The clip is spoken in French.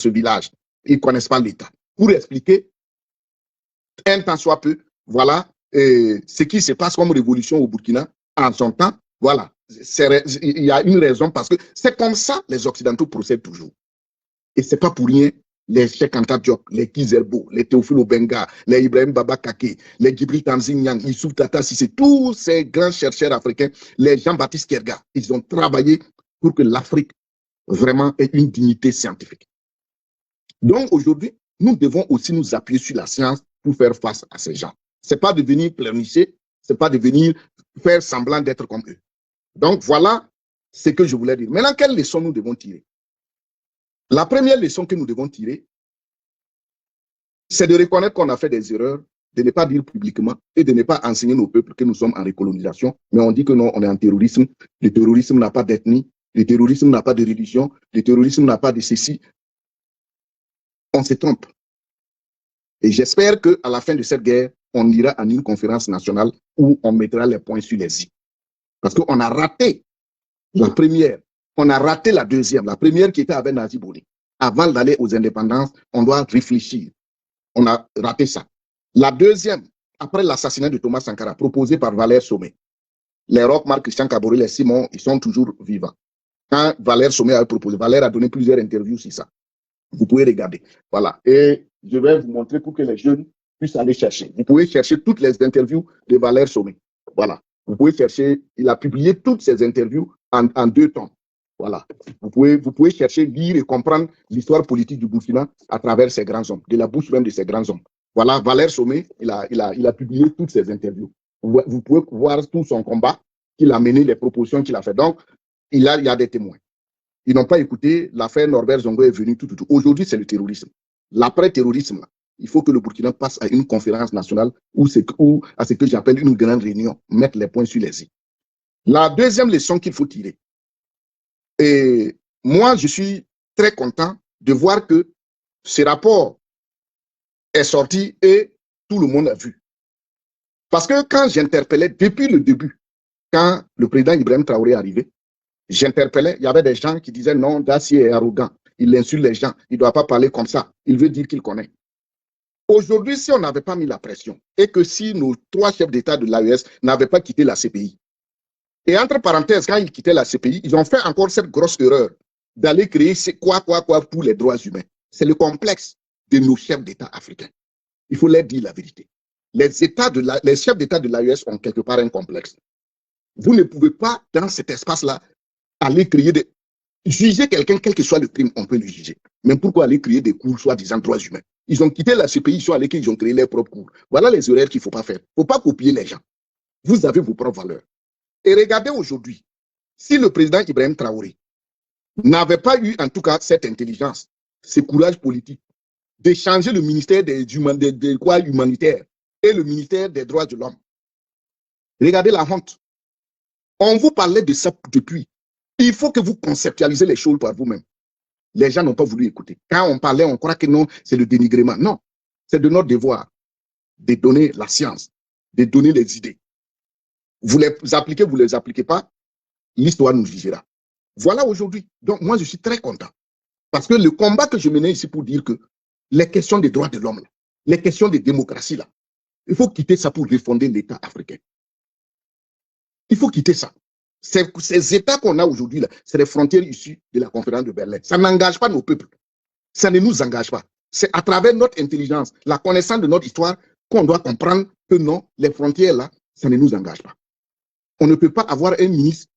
ce village. Ils ne connaissent pas l'État. Pour expliquer, un temps soit peu, voilà, ce qui se passe comme révolution au Burkina en son temps, voilà. Il y a une raison parce que c'est comme ça les Occidentaux procèdent toujours. Et ce n'est pas pour rien les Cheikh Anta Diop, les Kizerbo, les Théophile Obenga, les Ibrahim Baba Kake, les Djibril Tanzing Nyang, Youssouf Tata Sissé, tous ces grands chercheurs africains, les Jean-Baptiste Kerga, ils ont travaillé pour que l'Afrique vraiment ait une dignité scientifique. Donc aujourd'hui, nous devons aussi nous appuyer sur la science pour faire face à ces gens. Ce n'est pas de venir pleurnicher, ce n'est pas de venir faire semblant d'être comme eux. Donc voilà ce que je voulais dire. Maintenant, quelle leçon nous devons tirer? La première leçon que nous devons tirer, c'est de reconnaître qu'on a fait des erreurs, de ne pas dire publiquement et de ne pas enseigner nos peuples que nous sommes en recolonisation, mais on dit que non, on est en terrorisme. Le terrorisme n'a pas d'ethnie, le terrorisme n'a pas de religion, le terrorisme n'a pas de ceci. On se trompe. Et j'espère qu'à la fin de cette guerre, on ira à une conférence nationale où on mettra les points sur les i. Parce qu'on a raté la première, on a raté la deuxième, la première qui était avec Nazi Bouré. Avant d'aller aux indépendances, on doit réfléchir. On a raté ça. La deuxième, après l'assassinat de Thomas Sankara, proposé par Valère Sommet. Les Roch, Marc Christian Kabore, les Simon, ils sont toujours vivants. Quand Valère Sommet a proposé, Valère a donné plusieurs interviews sur ça. Vous pouvez regarder. Voilà. Et je vais vous montrer pour que les jeunes puissent aller chercher. Vous pouvez chercher toutes les interviews de Valère Sommet. Voilà. Vous pouvez chercher, il a publié toutes ces interviews en 2 temps. Voilà. Vous pouvez chercher, lire et comprendre l'histoire politique du Burkina à travers ces grands hommes, de la bouche même de ces grands hommes. Voilà, Valère Sommet, il a publié toutes ces interviews. Vous pouvez voir tout son combat qu'il a mené, les propositions qu'il a fait. Donc, il y a des témoins. Ils n'ont pas écouté, l'affaire Norbert Zongo est venue tout. Aujourd'hui, c'est le terrorisme. L'après-terrorisme, il faut que le Burkina passe à une conférence nationale ou à ce que j'appelle une grande réunion, mettre les points sur les i. La deuxième leçon qu'il faut tirer, et moi, je suis très content de voir que ce rapport est sorti et tout le monde a vu. Parce que quand j'interpellais, depuis le début, quand le président Ibrahim Traoré est arrivé, j'interpellais, il y avait des gens qui disaient non, Dacier est arrogant, il insulte les gens, il ne doit pas parler comme ça, il veut dire qu'il connaît. Aujourd'hui, si on n'avait pas mis la pression et que si nos 3 chefs d'État de l'AES n'avaient pas quitté la CPI, et entre parenthèses, quand ils quittaient la CPI, ils ont fait encore cette grosse erreur d'aller créer quoi pour les droits humains. C'est le complexe de nos chefs d'État africains. Il faut leur dire la vérité. Les chefs d'État de l'AES ont quelque part un complexe. Vous ne pouvez pas, dans cet espace-là, aller créer des... Juger quelqu'un, quel que soit le crime, on peut le juger. Mais pourquoi aller créer des cours, soi-disant droits humains? Ils ont quitté la CPI, ils sont allés, ils ont créé leurs propres cours. Voilà les erreurs qu'il ne faut pas faire. Il ne faut pas copier les gens. Vous avez vos propres valeurs. Et regardez aujourd'hui, si le président Ibrahim Traoré n'avait pas eu en tout cas cette intelligence, ce courage politique, de changer le ministère des humanitaires et le ministère des droits de l'homme, regardez la honte. On vous parlait de ça depuis. Il faut que vous conceptualisez les choses par vous-même. Les gens n'ont pas voulu écouter. Quand on parlait, on croit que non, c'est le dénigrement. Non, c'est de notre devoir de donner la science, de donner les idées. Vous les appliquez, vous ne les appliquez pas, l'histoire nous jugera. Voilà aujourd'hui. Donc moi, je suis très content. Parce que le combat que je menais ici pour dire que les questions des droits de l'homme, les questions de démocratie, là, il faut quitter ça pour refonder l'État africain. Il faut quitter ça. Ces États qu'on a aujourd'hui, c'est les frontières issues de la conférence de Berlin. Ça n'engage pas nos peuples. Ça ne nous engage pas. C'est à travers notre intelligence, la connaissance de notre histoire, qu'on doit comprendre que non, les frontières là, ça ne nous engage pas. On ne peut pas avoir un ministre